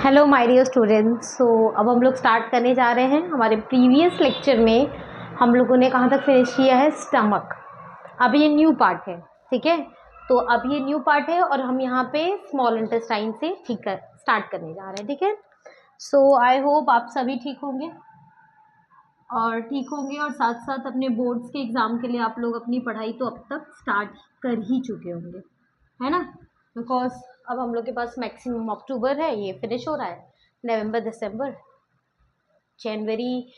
Hello my dear students. So अब हम लोग स्टार्ट करने जा रहे हैं। हमारे प्रीवियस लेक्चर में हम लोगों ने कहाँ तक फिनिश किया है? स्टमक। अब ये न्यू पार्ट है, ठीक है। तो अब ये न्यू पार्ट है और हम यहाँ पे स्मॉल इंटेस्टाइन से स्टार्ट करने जा रहे हैं, ठीक है। सो आई होप आप सभी ठीक होंगे और साथ साथ अपने बोर्ड्स के एग्ज़ाम के लिए आप लोग अपनी पढ़ाई तो अब तक स्टार्ट कर ही चुके होंगे, है ना। बिकॉज अब हम लोग के पास मैक्सिमम अक्टूबर है, ये फिनिश हो रहा है। नवंबर, दिसंबर, जनवरी,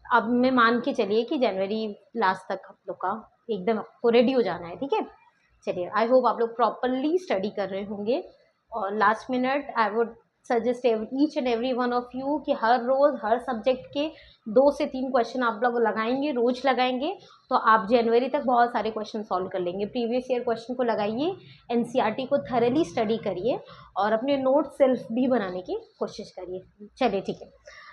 अब मैं मान के चलिए कि जनवरी लास्ट तक आप लोग का एकदम आपको रेडी हो जाना है, ठीक है। चलिए, आई होप आप लोग प्रॉपरली स्टडी कर रहे होंगे। और last minute I would suggest each and every one of you कि हर रोज़ हर सब्जेक्ट के 2 से 3 क्वेश्चन आप लोग लगाएंगे, रोज लगाएंगे, तो आप जनवरी तक बहुत सारे क्वेश्चन सॉल्व कर लेंगे। प्रीवियस ईयर क्वेश्चन को लगाइए, एनसीईआरटी को थरली स्टडी करिए और अपने नोट सेल्फ भी बनाने की कोशिश करिए। चलिए, ठीक है।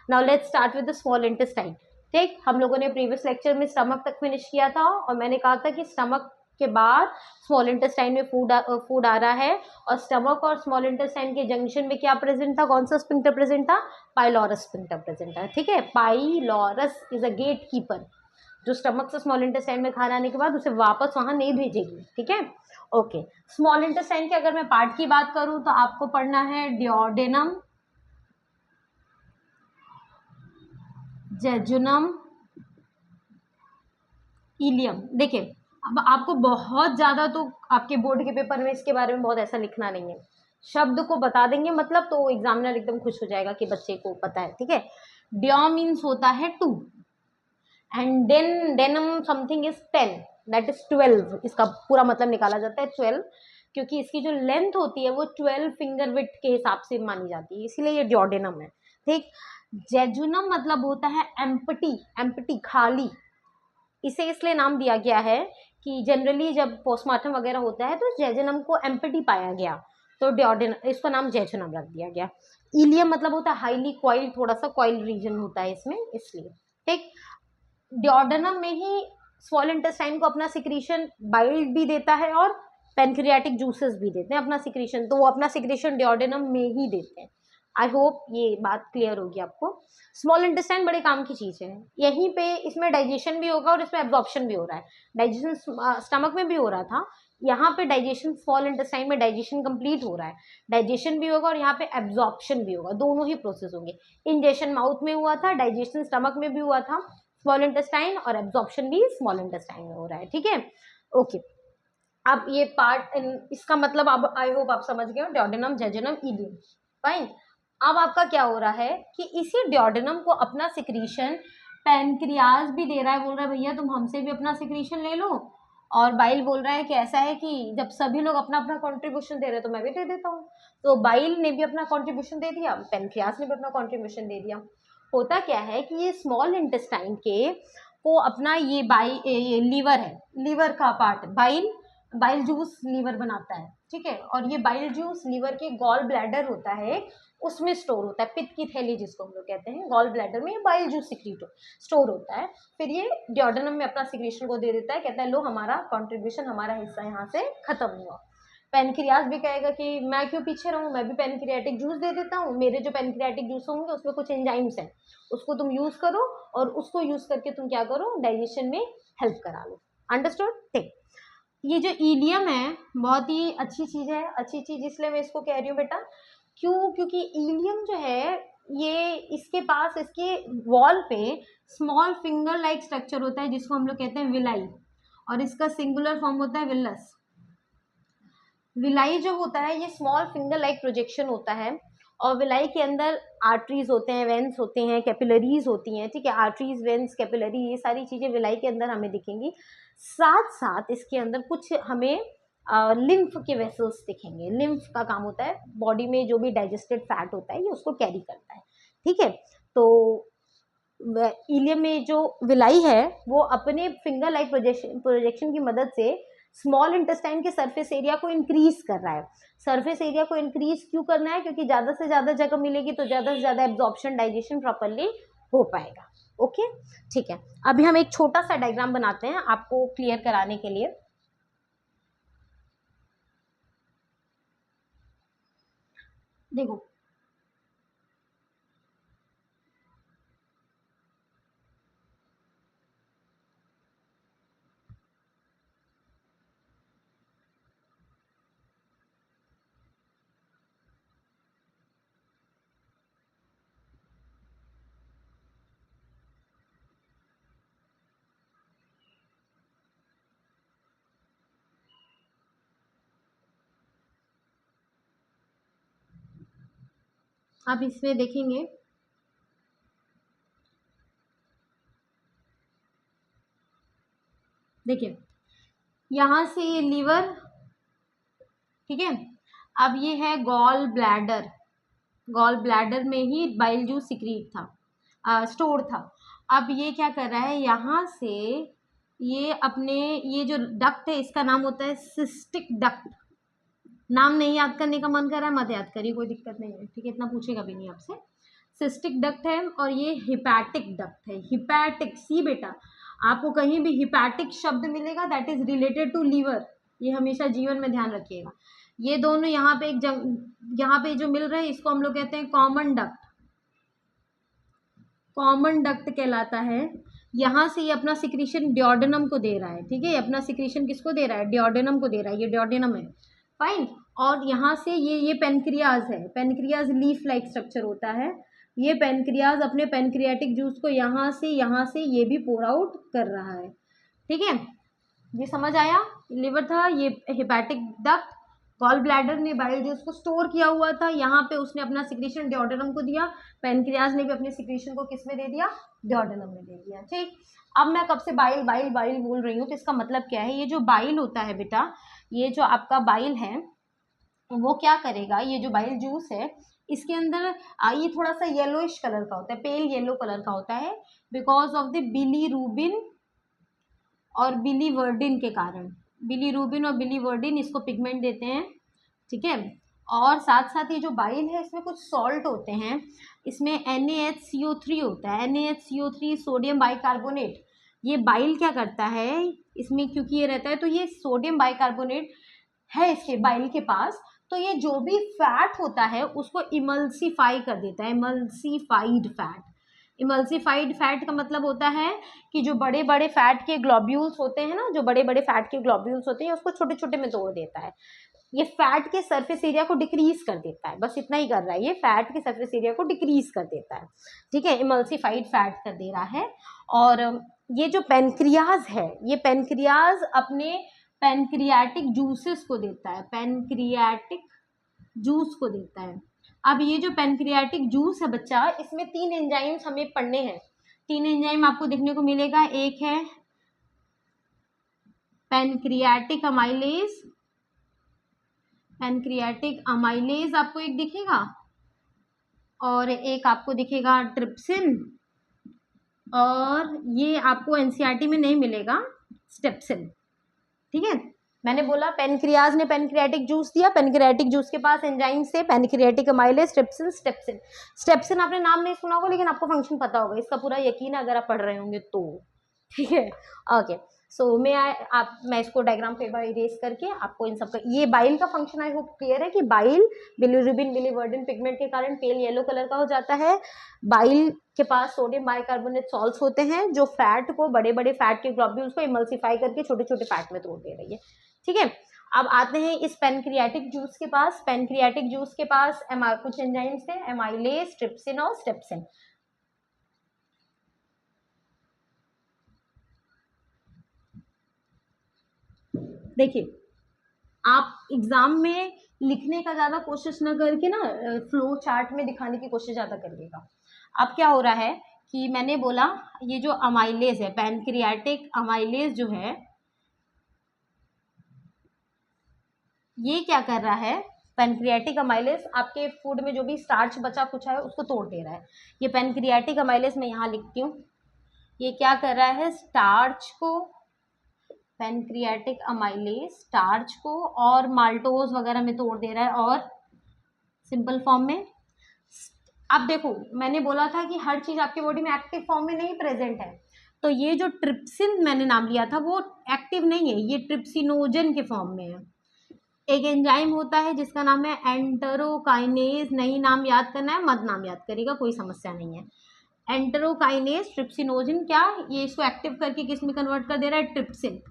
Now let's start with the small intestine. ठीक, हम लोगों ने प्रीवियस लेक्चर में स्टमक तक फिनिश किया था और मैंने कहा था कि स्टमक के बाद स्मॉल इंटेस्टाइन में फूड आ रहा है और स्टमक और स्मॉल इंटेस्टाइन के जंक्शन में क्या प्रेजेंट था? कौन सा स्फिंक्टर प्रेजेंट था? पाइलोरस स्फिंक्टर प्रेजेंट था, ठीक है। Pylorus is a gate keeper जो स्टमक से स्मॉल इंटेस्टाइन में खाना आने के बाद उसे वापस वहां नहीं भेजेगी, ठीक है। ओके, स्मॉल इंटेस्टाइन के अगर मैं पार्ट की बात करूं तो आपको पढ़ना है डिओडेनम, जेजुनम, इलियम। देखिए, अब आपको बहुत ज़्यादा तो आपके बोर्ड के पेपर में इसके बारे में बहुत ऐसा लिखना नहीं है, शब्द को बता देंगे मतलब, तो एग्जामिनर एकदम खुश हो जाएगा कि बच्चे को पता है, ठीक है। डियो मीन्स होता है 2 and denim something is 10, that is 12। इसका पूरा मतलब निकाला जाता है 12, क्योंकि इसकी जो लेंथ होती है वो 12 फिंगर विड्थ के हिसाब से मानी जाती है, इसीलिए ये डिओडेनम है, ठीक। जेजुनम मतलब होता है एम्प्टी, एम्प्टी खाली। इसे इसलिए नाम दिया गया है कि जनरली जब पोस्टमार्टम वगैरह होता है तो जेजुनम को एम्प्टी पाया गया, तो डिओडेनम, इसका नाम जेजुनम रख दिया गया। इलियम मतलब होता है हाईली कॉइल, थोड़ा सा कॉइल रीजन होता है इसमें, इसलिए, ठीक। डिओडेनम में ही स्मॉल इंटेस्टाइन को अपना सिक्रीशन बाइल भी देता है और पेनक्रियाटिक जूसेस भी देते हैं अपना सिक्रीशन, तो वो अपना सिक्रीशन डिओडेनम में ही देते हैं। आई होप ये बात क्लियर होगी आपको। स्मॉल इंटेस्टाइन बड़े काम की चीज़ है, यहीं पे इसमें डाइजेशन भी होगा और इसमें एब्जॉर्प्शन भी हो रहा है। डाइजेशन स्टमक में भी हो रहा था, यहाँ पे डाइजेशन स्मॉल इंटेस्टाइन में डाइजेशन कंप्लीट हो रहा है, डाइजेशन भी होगा और यहाँ पे एब्जॉर्प्शन भी होगा, दोनों ही प्रोसेस होंगे। इंजेशन माउथ में हुआ था, डाइजेशन स्टमक में भी हुआ था स्मॉल इंटेस्टाइन, और एब्जॉर्प्शन भी स्मॉल इंटेस्टाइन में हो रहा है, ठीक है। ओके, अब ये पार्ट इसका मतलब अब आई होप आप समझ गए हो, डिओडेनम, जेजुनम, इलियम, फाइन। अब आपका क्या हो रहा है कि इसी डिओडेनम को अपना सिक्रीशन पैनक्रियाज भी दे रहा है, बोल रहा है भैया तुम हमसे भी अपना सिक्रीशन ले लो। और बाइल बोल रहा है कि ऐसा है कि जब सभी लोग अपना अपना कंट्रीब्यूशन दे रहे हैं तो मैं भी दे देता हूँ। तो बाइल ने भी अपना कंट्रीब्यूशन दे दिया, पैनक्रियाज ने भी अपना कंट्रीब्यूशन दे दिया। होता क्या है कि ये स्मॉल इंटेस्टाइन के को अपना ये लीवर है, लीवर का पार्ट, बाइल जूस लीवर बनाता है, ठीक है। और ये बाइल जूस लीवर के गॉल ब्लैडर होता है उसमें स्टोर होता है, पित्त की थैली जिसको हम लोग कहते हैं, गॉल ब्लैडर में बाइल जूस स्टोर होता है। फिर ये डिओडेनम में अपना सिक्रीशन को दे देता है, कहता है लो हमारा कंट्रीब्यूशन, हमारा हिस्सा यहाँ से खत्म हुआ। पेनक्रियाज भी कहेगा कि मैं क्यों पीछे रहूं, मैं भी पेनक्रियाटिक जूस दे देता हूँ, मेरे जो पेनक्रियाटिक जूस होंगे उसमें कुछ एंजाइम्स हैं, उसको तुम यूज करो और उसको यूज करके तुम क्या करो, डाइजेशन में हेल्प करा लो। अंडरस्टूड? ठीक। ये जो इलियम है बहुत ही अच्छी चीज है, अच्छी चीज इसलिए मैं इसको कह रही हूँ बेटा, क्योंकि इलियम जो है ये इसके पास इसके वॉल पे स्मॉल फिंगर लाइक स्ट्रक्चर होता है जिसको हम लोग कहते हैं विलाई, और इसका सिंगुलर फॉर्म होता है विलस। विलाई जो होता है ये स्मॉल फिंगर लाइक प्रोजेक्शन होता है, और विलाई के अंदर आर्टरीज होते हैं, वेन्स होते हैं, कैपिलरीज होती हैं, ठीक है। आर्टरीज, वेन्स, कैपिलरी, ये सारी चीज़ें विलाई के अंदर हमें दिखेंगी। साथ साथ इसके अंदर कुछ हमें लिम्फ के वेसल्स दिखेंगे। लिम्फ का काम होता है बॉडी में जो भी डाइजेस्टेड फैट होता है ये उसको कैरी करता है, ठीक है। तो इलियम में जो विलाई है वो अपने फिंगर लाइक प्रोजेक्शन की मदद से स्मॉल इंटेस्टाइन के सरफेस एरिया को इंक्रीज कर रहा है। सरफेस एरिया को इंक्रीज क्यों करना है? क्योंकि ज़्यादा से ज़्यादा जगह मिलेगी तो ज़्यादा से ज़्यादा एब्जॉर्प्शन, डाइजेशन प्रॉपरली हो पाएगा। ओके, ठीक है। अभी हम एक छोटा सा डायग्राम बनाते हैं आपको क्लियर कराने के लिए। देखो, आप इसमें देखेंगे देखिए यहाँ से ये लीवर, ठीक है। अब ये है गॉल ब्लैडर, गॉल ब्लैडर में ही बाइल जूस सिक्रीट था, स्टोर था। अब ये क्या कर रहा है, यहाँ से ये अपने ये जो डक्ट है इसका नाम होता है सिस्टिक डक्ट। नाम नहीं याद करने का मन कर रहा है, मत याद करिए, कोई दिक्कत नहीं है, ठीक है, इतना पूछेगा भी नहीं आपसे। सिस्टिक डक्ट है और ये हिपैटिक डक्ट है। हिपैटिक सी बेटा, आपको कहीं भी हिपैटिक शब्द मिलेगा that is related to liver, ये हमेशा जीवन में ध्यान रखिएगा। ये दोनों यहाँ पे यहाँ पे जो मिल रहे हैं इसको हम लोग कहते हैं कॉमन डक्ट, कॉमन डक्ट कहलाता है। यहाँ से ये अपना सिक्रीशन डियोडेनम को दे रहा है, ठीक है, ये अपना सिक्रीशन किसको दे रहा है, डियोडेनम को दे रहा है, ये डियोडेनम है, फाइन। और यहाँ से ये पेनक्रियाज है, पेनक्रियाज लीफ लाइक स्ट्रक्चर होता है। ये पेनक्रियाज अपने पेनक्रियाटिक जूस को यहाँ से ये भी पोर आउट कर रहा है, ठीक है, ये समझ आया। लिवर था, ये हेपेटिक डक्ट, गॉल ब्लैडर ने बाइल जूस को स्टोर किया हुआ था, यहाँ पे उसने अपना सिक्रीशन डियोडेनम को दिया, पेनक्रियाज ने भी अपने सिक्रीशन को किस में दे दिया, डियोडेनम में दे दिया, ठीक। अब मैं कब से बाइल बाइल बाइल बोल रही हूँ तो इसका मतलब क्या है, ये जो बाइल होता है बेटा, ये जो आपका बाइल है वो क्या करेगा, ये जो बाइल जूस है इसके अंदर ये थोड़ा सा येलोइश कलर का होता है, पेल येलो कलर का होता है, बिकॉज ऑफ द बिलीरुबिन और बिलीवर्डिन के कारण। बिलीरुबिन और बिलीवर्डिन इसको पिगमेंट देते हैं, ठीक है। और साथ साथ ये जो बाइल है इसमें कुछ सॉल्ट होते हैं, इसमें NaHCO3 होता है, NaHCO3 सोडियम बाइकार्बोनेट। ये बाइल क्या करता है इसमें, क्योंकि ये रहता है तो ये सोडियम बाइकार्बोनेट है इसके बाइल के पास, तो ये जो भी फैट होता है उसको इमल्सीफाई कर देता है, इमल्सीफाइड फैट। इमल्सीफाइड फैट का मतलब होता है कि जो बड़े बड़े फैट के ग्लोब्यूल्स होते हैं ना, जो बड़े बड़े फैट के ग्लोब्यूल्स होते हैं उसको छोटे छोटे में तोड़ देता है, ये फैट के सरफेस एरिया को डिक्रीज कर देता है, बस इतना ही कर रहा है, ये फैट के सरफेस एरिया को डिक्रीज कर देता है, ठीक है, इमल्सीफाइड फैट कर दे रहा है। और ये जो पेनक्रियाज है, ये पेनक्रियाज अपने पेनक्रियाटिक जूसेस को देता है, पेनक्रियाटिक जूस को देता है। अब ये जो पेनक्रियाटिक जूस है बच्चा, इसमें 3 एंजाइम्स हमें पढ़ने हैं, 3 एंजाइम आपको देखने को मिलेगा, एक है पेनक्रियाटिक अमाइलेज, पेनक्रियाटिक अमाइलेज आपको एक दिखेगा, और एक आपको दिखेगा ट्रिप्सिन, और ये आपको एनसीईआरटी में नहीं मिलेगा, स्टेप्सिन, ठीक है। मैंने बोला पेनक्रियाज ने पेनक्रियाटिक जूस दिया, पेनक्रियाटिक जूस के पास एंजाइम से पेनक्रियाटिक अमाइलेज, ट्रिप्सिन, स्टेप्सिन। स्टेप्सिन आपने नाम नहीं सुना होगा लेकिन आपको फंक्शन पता होगा, इसका पूरा यकीन है अगर आप पढ़ रहे होंगे तो, ठीक है, ओके। सो मैं इसको डायग्राम पे इरेज करके आपको इन सबका, ये बाइल का फंक्शन आई होप क्लियर है कि बाइल बिलिरुबिन बिलीवर्डिन पिगमेंट के कारण पेल येलो कलर का हो जाता है। बाइल के पास सोडियम बाइकार्बोनेट सॉल्ट्स होते हैं जो फैट को, बड़े बड़े फैट के ग्लोब्यूल्स को इमल्सीफाई करके छोटे छोटे फैट में तोड़ दे रही है, ठीक है। अब आते हैं इस पेनक्रियाटिक जूस के पास, पेनक्रियाटिक जूस के पास कुछ एंजाइम्स थे, एमाइलेज, ट्रिप्सिन और स्टेप्सिन। देखिए आप एग्जाम में लिखने का ज़्यादा कोशिश न करके ना फ्लो चार्ट में दिखाने की कोशिश ज़्यादा करिएगा। अब क्या हो रहा है कि मैंने बोला ये जो अमाइलेज है, पैनक्रियाटिक अमाइलेज जो है, ये क्या कर रहा है, पैनक्रियाटिक अमाइलेज आपके फूड में जो भी स्टार्च बचा कुछ है उसको तोड़ दे रहा है। ये पैनक्रियाटिक अमाइलेज मैं यहाँ लिखती हूँ, ये क्या कर रहा है, स्टार्च को, पैनक्रियाटिक अमाइलेज स्टार्च को और माल्टोज वगैरह में तोड़ दे रहा है, और सिंपल फॉर्म में। अब देखो मैंने बोला था कि हर चीज़ आपकी बॉडी में एक्टिव फॉर्म में नहीं प्रेजेंट है, तो ये जो ट्रिप्सिन मैंने नाम लिया था वो एक्टिव नहीं है, ये ट्रिप्सिनोजन के फॉर्म में है। एक एंजाइम होता है जिसका नाम है एंटरोकाइनेज, नहीं नाम याद करना है, मत नाम याद करेगा, कोई समस्या नहीं है। एंटरोकाइनेज ट्रिप्सिनोजन क्या, ये इसको एक्टिव करके किस में कन्वर्ट कर दे रहा है, ट्रिप्सिन।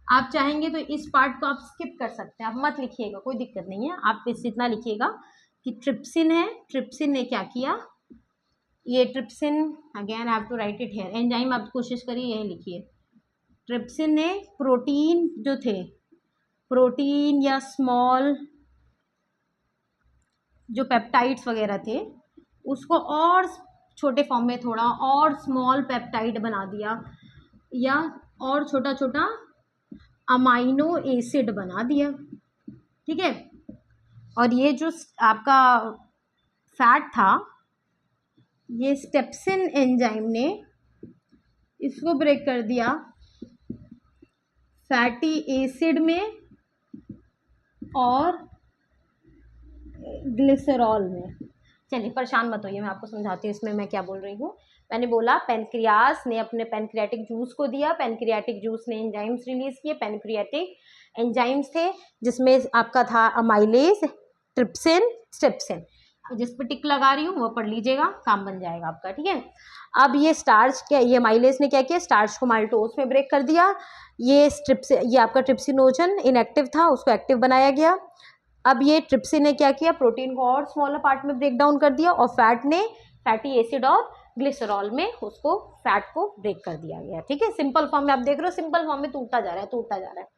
आप चाहेंगे तो इस पार्ट को आप स्किप कर सकते हैं, आप मत लिखिएगा, कोई दिक्कत नहीं है, आप इस इतना लिखिएगा कि ट्रिप्सिन है, ट्रिप्सिन ने क्या किया, ये trypsin, again I have to write it here, enzyme आप कोशिश करिए यही लिखिए। ट्रिप्सिन ने प्रोटीन जो थे, प्रोटीन या स्मॉल जो पेप्टाइड्स वगैरह थे, उसको और छोटे फॉर्म में थोड़ा और स्मॉल पेप्टाइड बना दिया, या और छोटा छोटा अमाइनो एसिड बना दिया, ठीक है। और ये जो आपका फैट था, ये स्टेप्सिन एंजाइम ने इसको ब्रेक कर दिया फैटी एसिड में और ग्लिसरॉल में। चलिए परेशान मत होइए, मैं आपको समझाती हूँ इसमें मैं क्या बोल रही हूँ। मैंने बोला पेनक्रियास ने अपने पेनक्रियाटिक जूस को दिया, पेनक्रियाटिक जूस ने एंजाइम्स रिलीज किए, पेनक्रियाटिक एंजाइम्स थे जिसमें आपका था अमाइलेज, ट्रिप्सिन, स्ट्रिप्सिन। जिस पर टिक लगा रही हूँ वो पढ़ लीजिएगा, काम बन जाएगा आपका, ठीक है। अब ये स्टार्च क्या, ये अमाइलेज ने क्या किया, स्टार्च को माल्टोज में ब्रेक कर दिया। ये ये आपका ट्रिप्सिनोजन इनएक्टिव था, उसको एक्टिव बनाया गया। अब ये ट्रिप्सिन ने क्या किया, प्रोटीन को और स्मॉलर पार्ट में ब्रेक डाउन कर दिया, और फैट ने फैटी एसिड और ग्लिसरॉल में उसको फैट को ब्रेक कर दिया गया, ठीक है। सिंपल फॉर्म में आप देख रहे हो, सिंपल फॉर्म में टूटता जा रहा है, टूटता जा रहा है।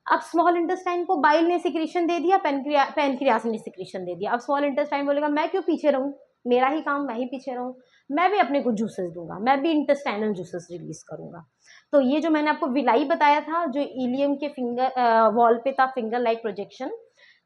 अब स्मॉल इंटेस्टाइन को बाइल ने सिक्रीशन दे दिया, पेनक्रियास ने सिक्रीशन दे दिया। अब स्मॉल इंटेस्टाइन बोलेगा मैं क्यों पीछे रहूं, मेरा ही काम, मैं ही पीछे रहूं, मैं भी अपने को जूसेस दूंगा, मैं भी इंटेस्टाइनल जूसेस रिलीज करूंगा। तो ये जो मैंने आपको विलाई बताया था, जो इलियम के फिंगर वॉल पे था, फिंगर लाइक प्रोजेक्शन,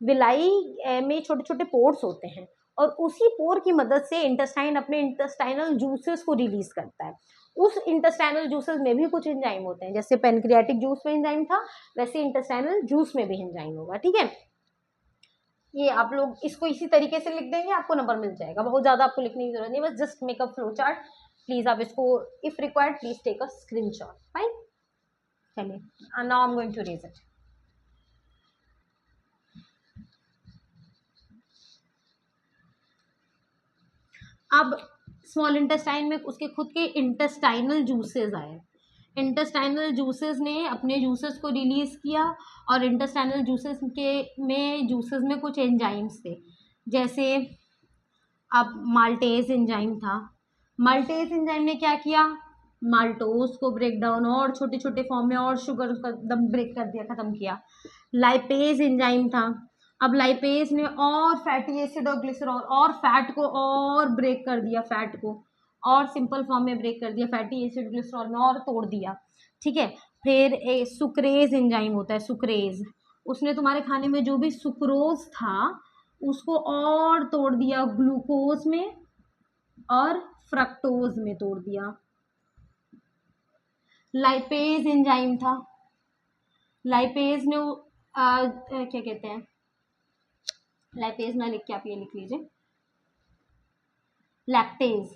विलाई में छोटे छोटे पोर्स होते हैं, और उसी पोर की मदद से इंटेस्टाइन अपने इंटेस्टाइनल जूसेस को रिलीज करता है। उस इंटेस्टाइनल जूसेस में भी कुछ एंजाइम होते हैं, जैसे पेनक्रियाटिक जूस में एंजाइम था, वैसे इंटेस्टाइनल जूस में भी एंजाइम होगा, ठीक है। ये आप लोग इसको इसी तरीके से लिख देंगे, आपको नंबर मिल जाएगा, बहुत ज़्यादा आपको लिखने की जरूरत नहीं, बस just make a flow chart. Please आप इसको if required please take a screenshot, fine. चलिए now I am going to raise it. अब स्मॉल इंटेस्टाइन में उसके खुद के इंटेस्टाइनल जूसेस आए, इंटेस्टाइनल जूसेस ने अपने जूसेस को रिलीज किया, और इंटेस्टाइनल जूसेस में कुछ एंजाइम्स थे, जैसे अब माल्टेज एंजाइम था। माल्टेज एंजाइम ने क्या किया, माल्टोज को ब्रेक डाउन और छोटे छोटे फॉर्म में और शुगर का दम ब्रेक कर दिया, खत्म किया। लाइपेज एंजाइम था, अब लाइपेज ने और फैटी एसिड और ग्लिसरॉल और फैट को और ब्रेक कर दिया, फैट को और सिंपल फॉर्म में ब्रेक कर दिया, फैटी एसिड ग्लिसरॉल में और तोड़ दिया, ठीक है। फिर सुक्रेज एंजाइम होता है, सुक्रेज, उसने तुम्हारे खाने में जो भी सुक्रोज था उसको और तोड़ दिया, ग्लूकोज में और फ्रक्टोज में तोड़ दिया। लाइपेज एंजाइम था, लाइपेज ने क्या कहते हैं, लाइपेज ना लिख के आप ये लिख लीजिए, लैक्टेज,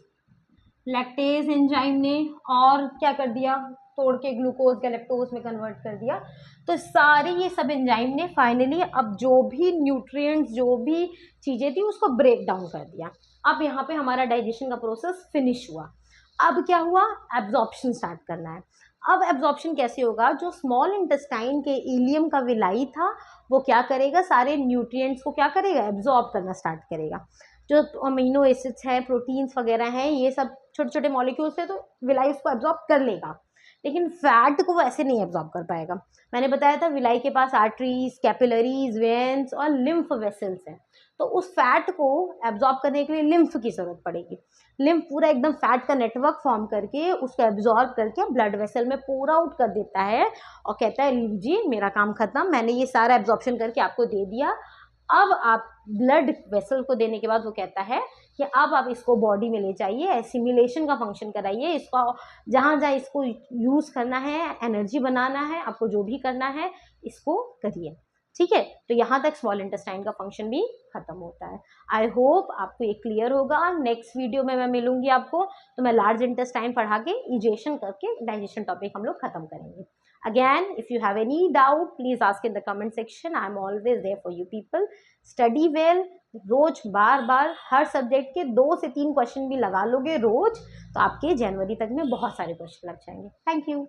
लैक्टेज एंजाइम ने और क्या कर दिया, तोड़ के ग्लूकोज गैलेक्टोज में कन्वर्ट कर दिया। तो सारी ये सब एंजाइम ने फाइनली अब जो भी न्यूट्रिएंट्स, जो भी चीज़ें थी उसको ब्रेक डाउन कर दिया। अब यहाँ पे हमारा डाइजेशन का प्रोसेस फिनिश हुआ। अब क्या हुआ, एब्जॉर्प्शन स्टार्ट करना है। अब एब्जॉर्प्शन कैसे होगा, जो स्मॉल इंटेस्टाइन के इलियम का विलाई था वो क्या करेगा, सारे न्यूट्रिएंट्स को क्या करेगा, एब्जॉर्ब करना स्टार्ट करेगा। जो अमीनो एसिड्स हैं, प्रोटीन्स वगैरह हैं, ये सब छोटे छोटे मॉलिक्यूल्स है, तो विलाई उसको एब्जॉर्ब कर लेगा, लेकिन फैट को वो ऐसे नहीं एब्जॉर्ब कर पाएगा। मैंने बताया था विलाई के पास आर्टरीज, कैपिलरीज, वेन्स और लिम्फ वेसल्स हैं, तो उस फैट को एब्जॉर्ब करने के लिए लिम्फ की जरूरत पड़ेगी। लिम्फ पूरा एकदम फैट का नेटवर्क फॉर्म करके उसको एब्जॉर्ब करके ब्लड वेसल में पूरा आउट कर देता है, और कहता है लीजिए मेरा काम खत्म, मैंने ये सारा एब्जॉर्प्शन करके आपको दे दिया। अब आप ब्लड वेसल को देने के बाद वो कहता है कि अब आप इसको बॉडी में ले जाइए, एसिमिलेशन का फंक्शन कराइए, इसको जहाँ जहाँ इसको यूज़ करना है, एनर्जी बनाना है, आपको जो भी करना है इसको करिए, ठीक है। तो यहाँ तक स्मॉल इंटेस्टाइन का फंक्शन भी खत्म होता है। आई होप आपको ये क्लियर होगा। नेक्स्ट वीडियो में मैं मिलूंगी आपको, तो मैं लार्ज इंटेस्टाइन पढ़ा के इजेशन करके डाइजेशन टॉपिक हम लोग खत्म करेंगे। Again, if you have any doubt, please ask in the comment section. I am always there for you people. Study well. रोज बार बार हर सब्जेक्ट के 2 से 3 क्वेश्चन भी लगा लोगे रोज, तो आपके जनवरी तक में बहुत सारे क्वेश्चन लग जाएंगे। Thank you.